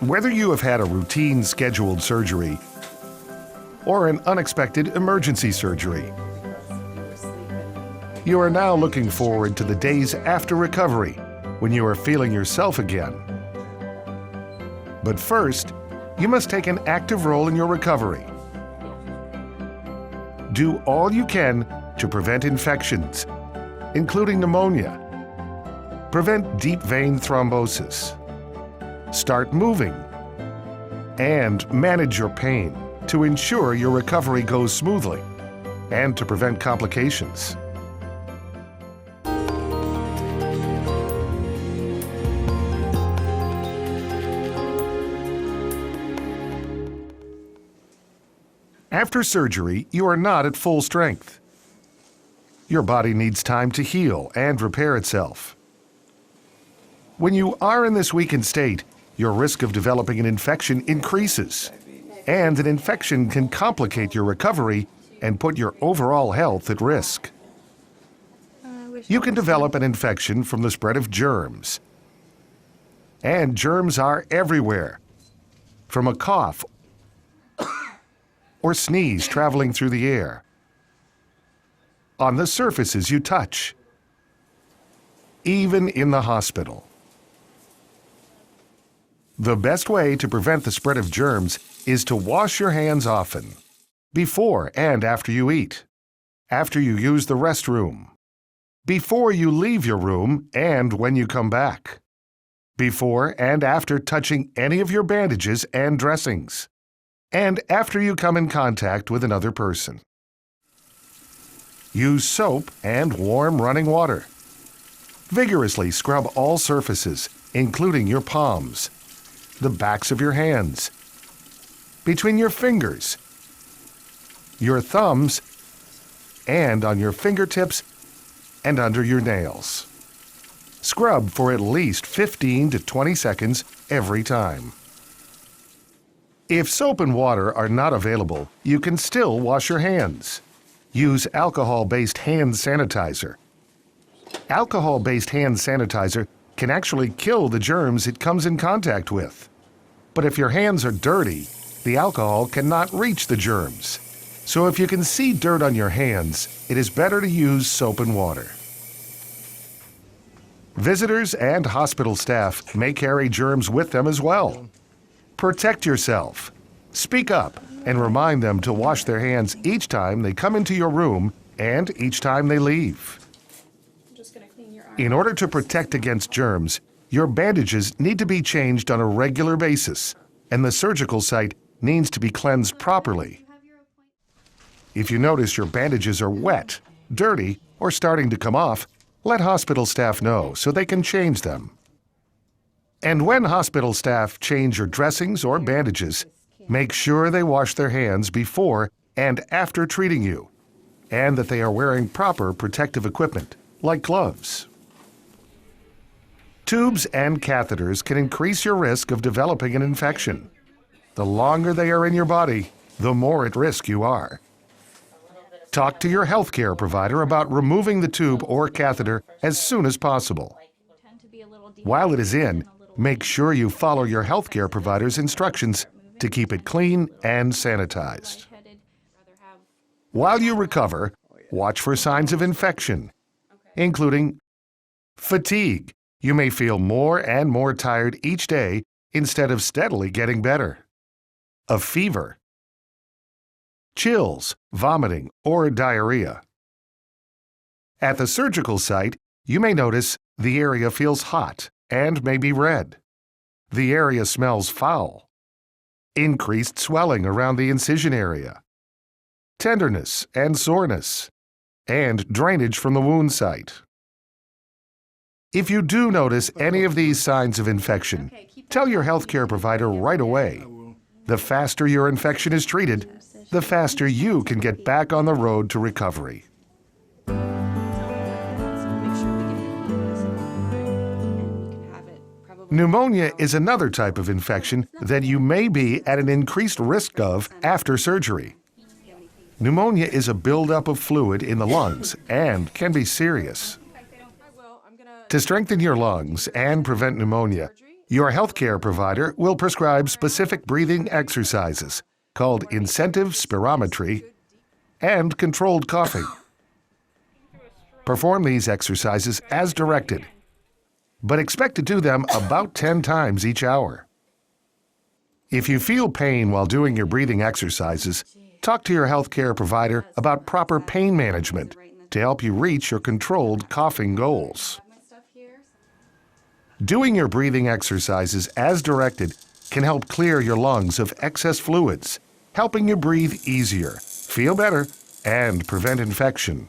Whether you have had a routine scheduled surgery or an unexpected emergency surgery, you are now looking forward to the days after recovery when you are feeling yourself again. But first, you must take an active role in your recovery. Do all you can to prevent infections, including pneumonia. Prevent deep vein thrombosis. Start moving. And manage your pain to ensure your recovery goes smoothly and to prevent complications. After surgery, you are not at full strength. Your body needs time to heal and repair itself. When you are in this weakened state, your risk of developing an infection increases, and an infection can complicate your recovery and put your overall health at risk. You can develop an infection from the spread of germs. And germs are everywhere, from a cough or sneeze traveling through the air, on the surfaces you touch, even in the hospital. The best way to prevent the spread of germs is to wash your hands often, before and after you eat, after you use the restroom, before you leave your room and when you come back, before and after touching any of your bandages and dressings, and after you come in contact with another person. Use soap and warm running water. Vigorously scrub all surfaces, including your palms, the backs of your hands, between your fingers, your thumbs, and on your fingertips and under your nails. Scrub for at least 15 to 20 seconds every time. If soap and water are not available, you can still wash your hands. Use alcohol-based hand sanitizer. Alcohol-based hand sanitizer can actually kill the germs it comes in contact with. But if your hands are dirty, the alcohol cannot reach the germs. So if you can see dirt on your hands, it is better to use soap and water. Visitors and hospital staff may carry germs with them as well. Protect yourself. Speak up and remind them to wash their hands each time they come into your room and each time they leave. In order to protect against germs, your bandages need to be changed on a regular basis, and the surgical site needs to be cleansed properly. If you notice your bandages are wet, dirty, or starting to come off, let hospital staff know so they can change them. And when hospital staff change your dressings or bandages, make sure they wash their hands before and after treating you, and that they are wearing proper protective equipment, like gloves. Tubes and catheters can increase your risk of developing an infection. The longer they are in your body, the more at risk you are. Talk to your healthcare provider about removing the tube or catheter as soon as possible. While it is in, make sure you follow your healthcare provider's instructions to keep it clean and sanitized. While you recover, watch for signs of infection, including fatigue. You may feel more and more tired each day instead of steadily getting better. A fever, chills, vomiting, or diarrhea. At the surgical site, you may notice the area feels hot and may be red. The area smells foul. Increased swelling around the incision area. Tenderness and soreness. And drainage from the wound site. If you do notice any of these signs of infection, tell your healthcare provider right away. The faster your infection is treated, the faster you can get back on the road to recovery. Pneumonia is another type of infection that you may be at an increased risk of after surgery. Pneumonia is a buildup of fluid in the lungs and can be serious. To strengthen your lungs and prevent pneumonia, Your healthcare provider will prescribe specific breathing exercises called incentive spirometry and controlled coughing. Perform these exercises as directed, but expect to do them about 10 times each hour. If you feel pain while doing your breathing exercises, talk to your healthcare provider about proper pain management to help you reach your controlled coughing goals. Doing your breathing exercises as directed can help clear your lungs of excess fluids, helping you breathe easier, feel better, and prevent infection.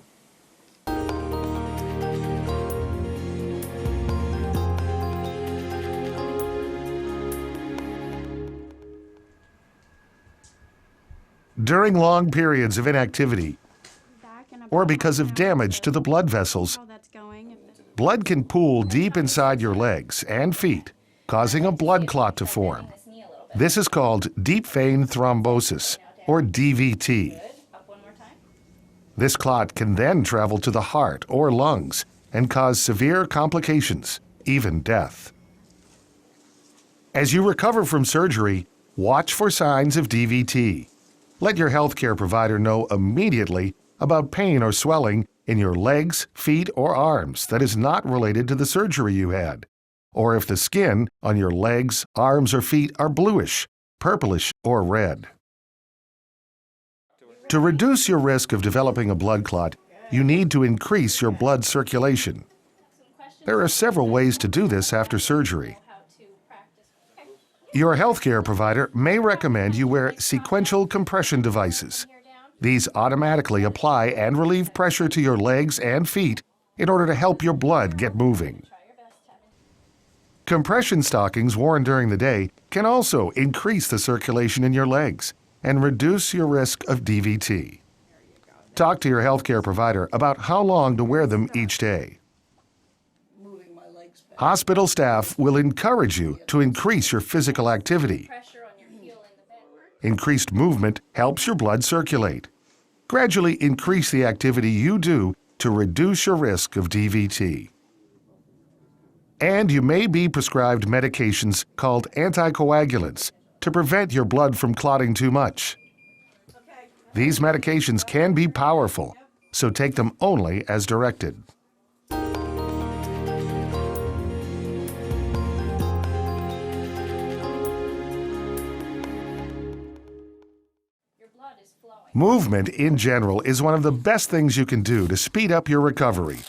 During long periods of inactivity, or because of damage to the blood vessels, blood can pool deep inside your legs and feet, causing a blood clot to form. This is called deep vein thrombosis, or DVT. This clot can then travel to the heart or lungs and cause severe complications, even death. As you recover from surgery, watch for signs of DVT. Let your healthcare provider know immediately about pain or swelling in your legs, feet, or arms that is not related to the surgery you had, or if the skin on your legs, arms, or feet are bluish, purplish, or red. To reduce your risk of developing a blood clot, you need to increase your blood circulation. There are several ways to do this after surgery. Your healthcare provider may recommend you wear sequential compression devices. These automatically apply and relieve pressure to your legs and feet in order to help your blood get moving. Compression stockings worn during the day can also increase the circulation in your legs and reduce your risk of DVT. Talk to your healthcare provider about how long to wear them each day. Hospital staff will encourage you to increase your physical activity. Increased movement helps your blood circulate. Gradually increase the activity you do to reduce your risk of DVT. And you may be prescribed medications called anticoagulants to prevent your blood from clotting too much. These medications can be powerful, so take them only as directed. Movement in general is one of the best things you can do to speed up your recovery,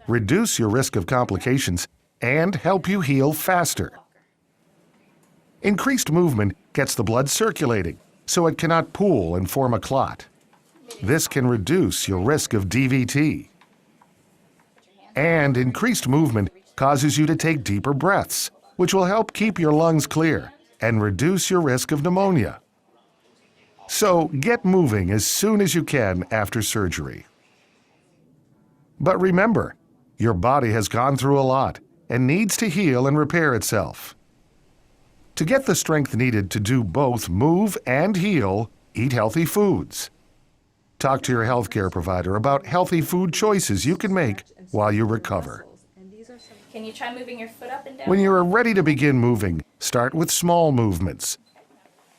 reduce your risk of complications, and help you heal faster. Increased movement gets the blood circulating, so it cannot pool and form a clot. This can reduce your risk of DVT. And increased movement causes you to take deeper breaths, which will help keep your lungs clear and reduce your risk of pneumonia. So get moving as soon as you can after surgery. But remember, your body has gone through a lot and needs to heal and repair itself. To get the strength needed to do both move and heal, eat healthy foods. Talk to your healthcare provider about healthy food choices you can make while you recover. Can you try moving your foot up and down? When you are ready to begin moving, start with small movements.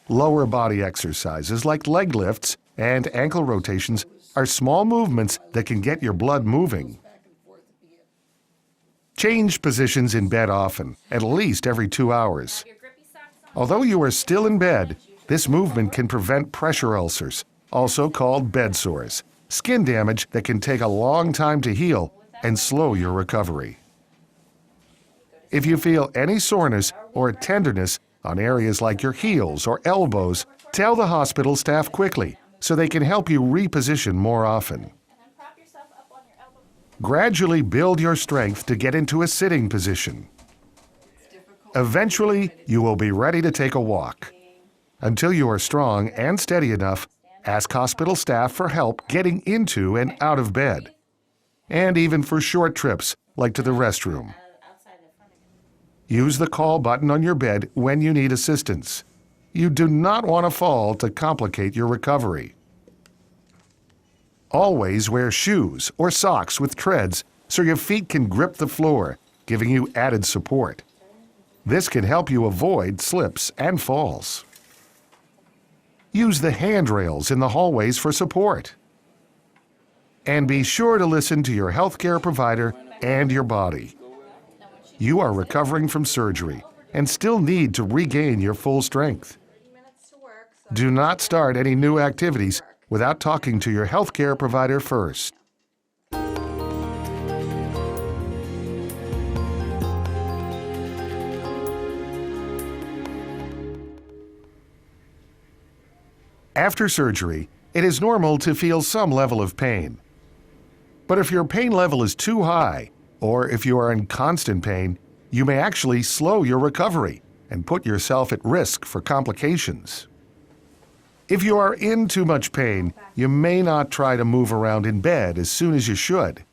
Lower body exercises like leg lifts and ankle rotations are small movements that can get your blood moving. Change positions in bed often, at least every 2 hours. Although you are still in bed, this movement can prevent pressure ulcers, also called bed sores, skin damage that can take a long time to heal and slow your recovery. If you feel any soreness or tenderness on areas like your heels or elbows, tell the hospital staff quickly so they can help you reposition more often. Gradually build your strength to get into a sitting position. Eventually, you will be ready to take a walk. Until you are strong and steady enough, ask hospital staff for help getting into and out of bed, and even for short trips like to the restroom. Use the call button on your bed when you need assistance. You do not want to fall to complicate your recovery. Always wear shoes or socks with treads so your feet can grip the floor, giving you added support. This can help you avoid slips and falls. Use the handrails in the hallways for support. And be sure to listen to your healthcare provider and your body. You are recovering from surgery and still need to regain your full strength. Do not start any new activities without talking to your healthcare provider first. After surgery, it is normal to feel some level of pain. But if your pain level is too high, or if you are in constant pain, you may actually slow your recovery and put yourself at risk for complications. If you are in too much pain, you may not try to move around in bed as soon as you should.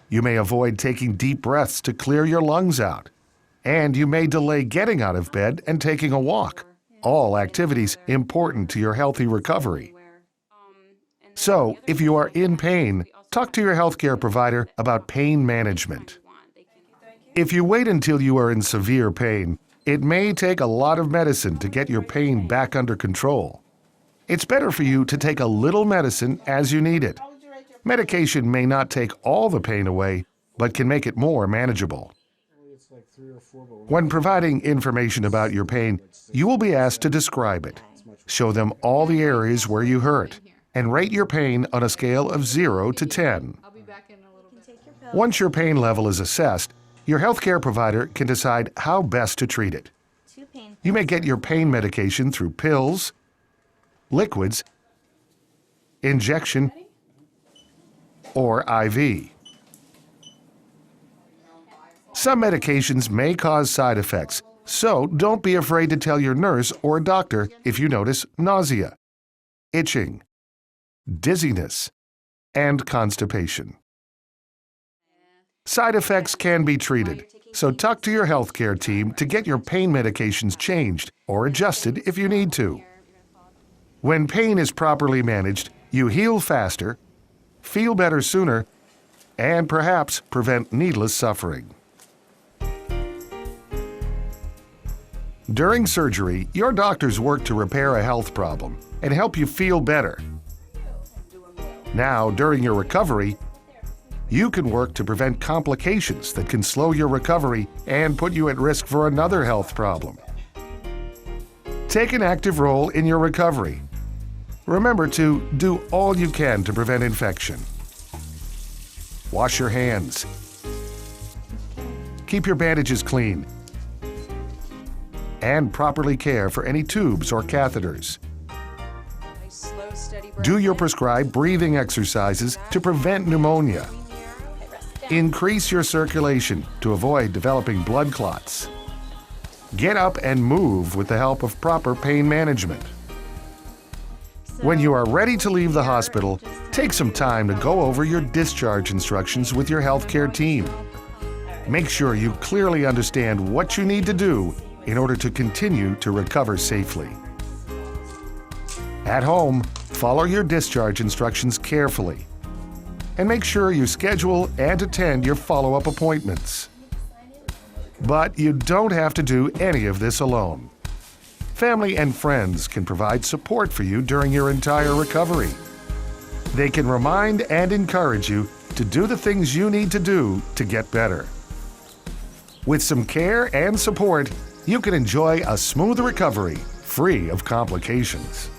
You may avoid taking deep breaths to clear your lungs out. And you may delay getting out of bed and taking a walk. All activities important to your healthy recovery. So, if you are in pain, talk to your healthcare provider about pain management. If you wait until you are in severe pain, it may take a lot of medicine to get your pain back under control. It's better for you to take a little medicine as you need it. Medication may not take all the pain away, but can make it more manageable. When providing information about your pain, you will be asked to describe it. Show them all the areas where you hurt, and rate your pain on a scale of 0 to 10. Once your pain level is assessed, your healthcare provider can decide how best to treat it. You may get your pain medication through pills, liquids, injection, or IV. Some medications may cause side effects, so don't be afraid to tell your nurse or doctor if you notice nausea, itching, dizziness, and constipation. Side effects can be treated, so talk to your healthcare team to get your pain medications changed or adjusted if you need to. When pain is properly managed, you heal faster, feel better sooner, and perhaps prevent needless suffering. During surgery, your doctors work to repair a health problem and help you feel better. Now, during your recovery, you can work to prevent complications that can slow your recovery and put you at risk for another health problem. Take an active role in your recovery. Remember to do all you can to prevent infection. Wash your hands. Keep your bandages clean. And properly care for any tubes or catheters. Do your prescribed breathing exercises to prevent pneumonia. Increase your circulation to avoid developing blood clots. Get up and move with the help of proper pain management. When you are ready to leave the hospital, take some time to go over your discharge instructions with your healthcare team. Make sure you clearly understand what you need to do in order to continue to recover safely. At home, follow your discharge instructions carefully and make sure you schedule and attend your follow-up appointments. But you don't have to do any of this alone. Family and friends can provide support for you during your entire recovery. They can remind and encourage you to do the things you need to do to get better. With some care and support, you can enjoy a smooth recovery, free of complications.